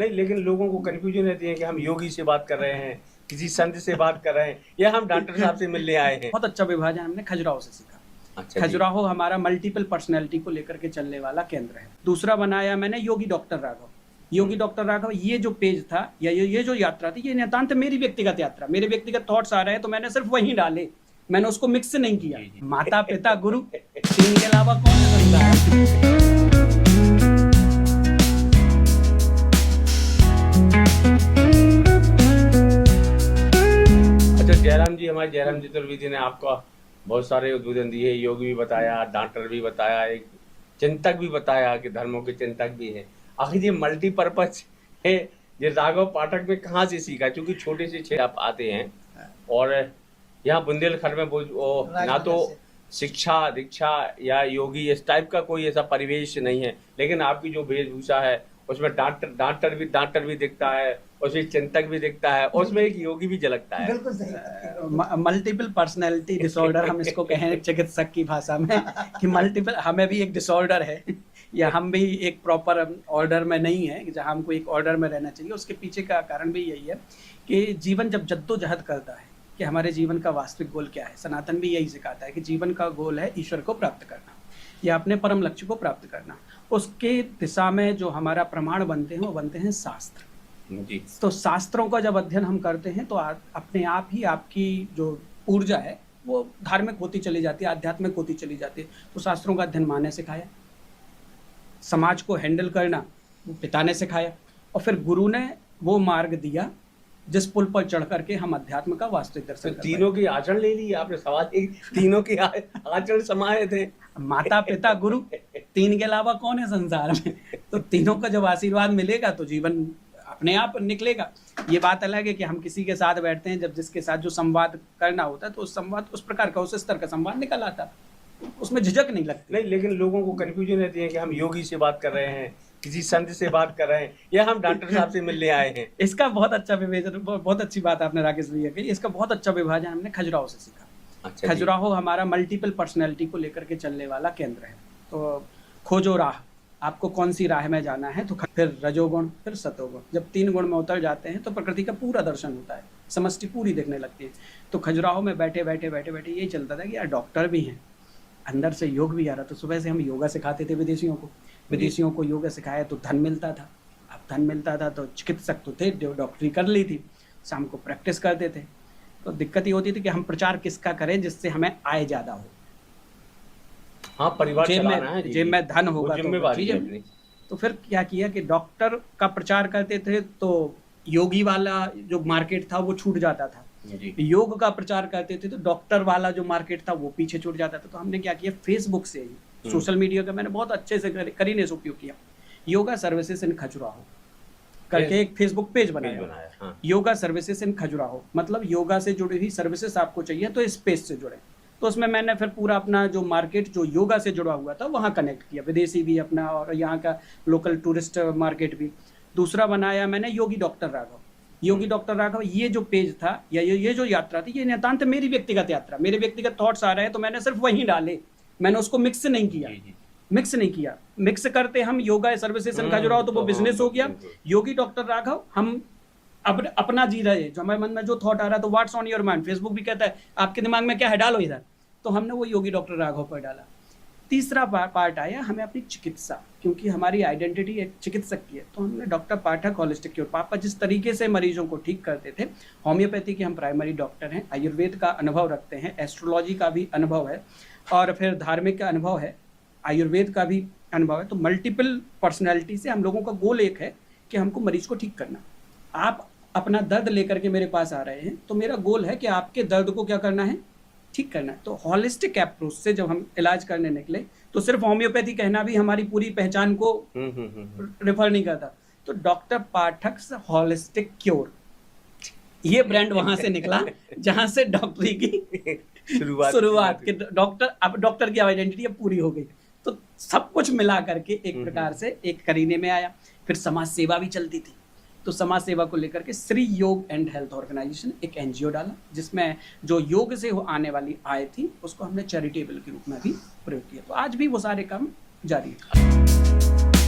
नहीं, लेकिन लोगों को कन्फ्यूजन रहती है कि हम योगी से बात कर रहे हैं, किसी संत से बात कर रहे हैं, या हम डॉक्टर साहब से मिलने आए हैं। बहुत अच्छा विभाजन हमने खजुराहो से सीखा। अच्छा, खजुराहो हमारा मल्टीपल पर्सनैलिटी को लेकर के चलने वाला केंद्र है। दूसरा बनाया मैंने योगी डॉक्टर राघव। योगी डॉक्टर राघव, ये जो पेज था या ये जो यात्रा थी, ये नितांत मेरी व्यक्तिगत यात्रा, मेरे व्यक्तिगत थॉट्स आ रहे हैं तो मैंने सिर्फ वहीं डाले, मैंने उसको मिक्स नहीं किया। माता पिता गुरु, तीन के अलावा कौन है संसार। जयराम जी, हमारे जयराम चतुर्वेदी ने आपका बहुत सारे उद्बोधन दिए, योग भी बताया, डॉक्टर भी बताया, एक चिंतक भी बताया कि धर्मों के चिंतक भी है। आखिर ये मल्टीपर्पज है, ये राघव पाठक में कहाँ से सीखा? क्योंकि छोटे से छे आप आते हैं और यहाँ बुंदेलखंड में ना तो शिक्षा दीक्षा या योगी इस टाइप का कोई ऐसा परिवेश नहीं है, लेकिन आपकी जो वेशभूषा है उसमें डॉक्टर भी दिखता है, उसमें चिंतक भी दिखता है, उसमें एक योगी भी झलकता है। बिल्कुल सही। मल्टीपल पर्सनैलिटी डिसऑर्डर हम इसको कहें चिकित्सक की भाषा में कि मल्टीपल, हमें भी एक डिसऑर्डर है या हम भी एक प्रॉपर ऑर्डर में नहीं है जहाँ हमको एक ऑर्डर में रहना चाहिए। उसके पीछे का कारण भी यही है कि जीवन जब जद्दोजहद करता है कि हमारे जीवन का वास्तविक गोल क्या है, सनातन भी यही सिखाता है कि जीवन का गोल है ईश्वर को प्राप्त करना या अपने परम लक्ष्य को प्राप्त करना। उसके दिशा में जो हमारा प्रमाण बनते हैं वो बनते हैं शास्त्र जी। तो शास्त्रों का जब अध्ययन हम करते हैं तो अपने आप ही आपकी जो ऊर्जा है वो धार्मिक होती चली जाती है, आध्यात्मिक होती चली जाती है। तो शास्त्रों का अध्ययन माँ ने सिखाया, समाज को हैंडल करना वो पिता ने सिखाया, और फिर गुरु ने वो मार्ग दिया जिस पुल पर चढ़ करके हम अध्यात्म का वास्तविक दर्शन कर तीनों की आचरण ले ली आपने, सवाल तीनों की आचरण समाये थे। माता पिता गुरु, तीन के अलावा कौन है संसार में। तो तीनों का जब आशीर्वाद मिलेगा तो जीवन अपने आप निकलेगा। ये बात अलग है कि हम किसी के साथ बैठते हैं, जब जिसके साथ जो संवाद करना होता है तो उस संवाद उस प्रकार का, उस स्तर का संवाद निकल आता, उसमें झिझक नहीं लगती। नहीं, लेकिन लोगों को कन्फ्यूजन रहती है कि हम योगी से बात कर रहे हैं, किसी संत से बात कर रहे हैं, या हम डॉक्टर साहब से मिलने आए हैं। इसका बहुत अच्छा विभाजन, बहुत अच्छी बात आपने राकेश भैया कही, इसका बहुत अच्छा विभाजन हमने खजुराहो से सीखा। अच्छा, खजुराहो हमारा मल्टीपल पर्सनैलिटी को लेकर के चलने वाला केंद्र है। तो खोजो राह, आपको कौन सी राह में जाना है, तो फिर रजोगुण फिर सतोगुण, जब 3 गुण में उतर जाते हैं तो प्रकृति का पूरा दर्शन होता है, समष्टि पूरी देखने लगती है। तो खजुराहो में बैठे बैठे यही चलता था कि यार डॉक्टर भी हैं, अंदर से योग भी आ रहा। तो सुबह से हम योगा सिखाते थे विदेशियों को योगा सिखाया तो धन मिलता था। अब धन मिलता था तो चिकित्सक तो थे, डॉक्टरी कर ली थी, शाम को प्रैक्टिस करते थे। तो दिक्कत ये होती थी कि हम प्रचार किसका करें जिससे हमें आय ज्यादा हो। हाँ, परिवार चलाना है, जेब में धन होगा तो फिर क्या किया कि डॉक्टर का प्रचार करते थे तो योगी वाला जो मार्केट था वो छूट जाता था, योग का प्रचार करते थे तो डॉक्टर वाला जो मार्केट था वो पीछे छूट जाता था। तो हमने क्या किया, फेसबुक से ही, सोशल मीडिया का मैंने बहुत अच्छे से करीने से उपयोग किया। योगा सर्विसेज इन खजुराहो करके एक फेसबुक पेज बनाया। हाँ। योगा सर्विसेज इन खजुराहो, मतलब योगा से जुड़ी हुई सर्विसेज आपको चाहिए तो इस पेज से जुड़े। तो उसमें मैंने फिर पूरा अपना जो मार्केट जो योगा से जुड़ा हुआ था वहाँ कनेक्ट किया, विदेशी भी अपना और यहाँ का लोकल टूरिस्ट मार्केट भी। दूसरा बनाया मैंने योगी डॉक्टर राघव। योगी डॉक्टर राघव, ये जो पेज था या ये जो यात्रा थी, ये नितांत मेरी व्यक्तिगत यात्रा, मेरे व्यक्तिगत थॉट्स आ रहे हैं तो मैंने सिर्फ वहीं डाले, मैंने उसको मिक्स नहीं किया। मिक्स करते हम योगा सर्विसेज खजुराहो तो वो बिजनेस हो गया। योगी डॉक्टर राघव हम अब अपना जी रहे, जो हमारे मन में जो थॉट आ रहा है तो what's on your mind, Facebook भी कहता है आपके दिमाग में क्या है डालो इधर, तो हमने वो योगी डॉक्टर राघव पर डाला। तीसरा पार्ट आया हमें अपनी चिकित्सा, क्योंकि हमारी आइडेंटिटी एक चिकित्सक की है, तो हमने डॉक्टर पाठक होलिस्टिक क्योर, पापा जिस तरीके से मरीजों को ठीक करते थे, होम्योपैथी के हम प्राइमरी डॉक्टर हैं, आयुर्वेद का अनुभव रखते हैं, एस्ट्रोलॉजी का भी अनुभव है, और फिर धार्मिक का अनुभव है, आयुर्वेद का भी अनुभव है। तो मल्टीपल पर्सनैलिटी से हम लोगों का गोल एक है कि हमको मरीज को ठीक करना। आप अपना दर्द लेकर के मेरे पास आ रहे हैं तो मेरा गोल है कि आपके दर्द को क्या करना है, ठीक करना है। तो हॉलिस्टिक अप्रोच से जब हम इलाज करने निकले तो सिर्फ होम्योपैथी कहना भी हमारी पूरी पहचान को रेफर नहीं करता। तो डॉक्टर पाठक हॉलिस्टिक क्योर, ये ब्रांड वहां से निकला जहां से डॉक्टरी की शुरुआत के डॉक्टर, अब डॉक्टर की आइडेंटिटी अब पूरी हो गई। तो सब कुछ मिला करके एक प्रकार से एक करीने में आया। फिर समाज सेवा भी चलती थी, तो समाज सेवा को लेकर के श्री योग एंड हेल्थ ऑर्गेनाइजेशन एक एनजीओ डाला, जिसमें जो योग से आने वाली आय थी उसको हमने चैरिटेबल के रूप में भी प्रयोग किया। तो आज भी वो सारे काम जारी है।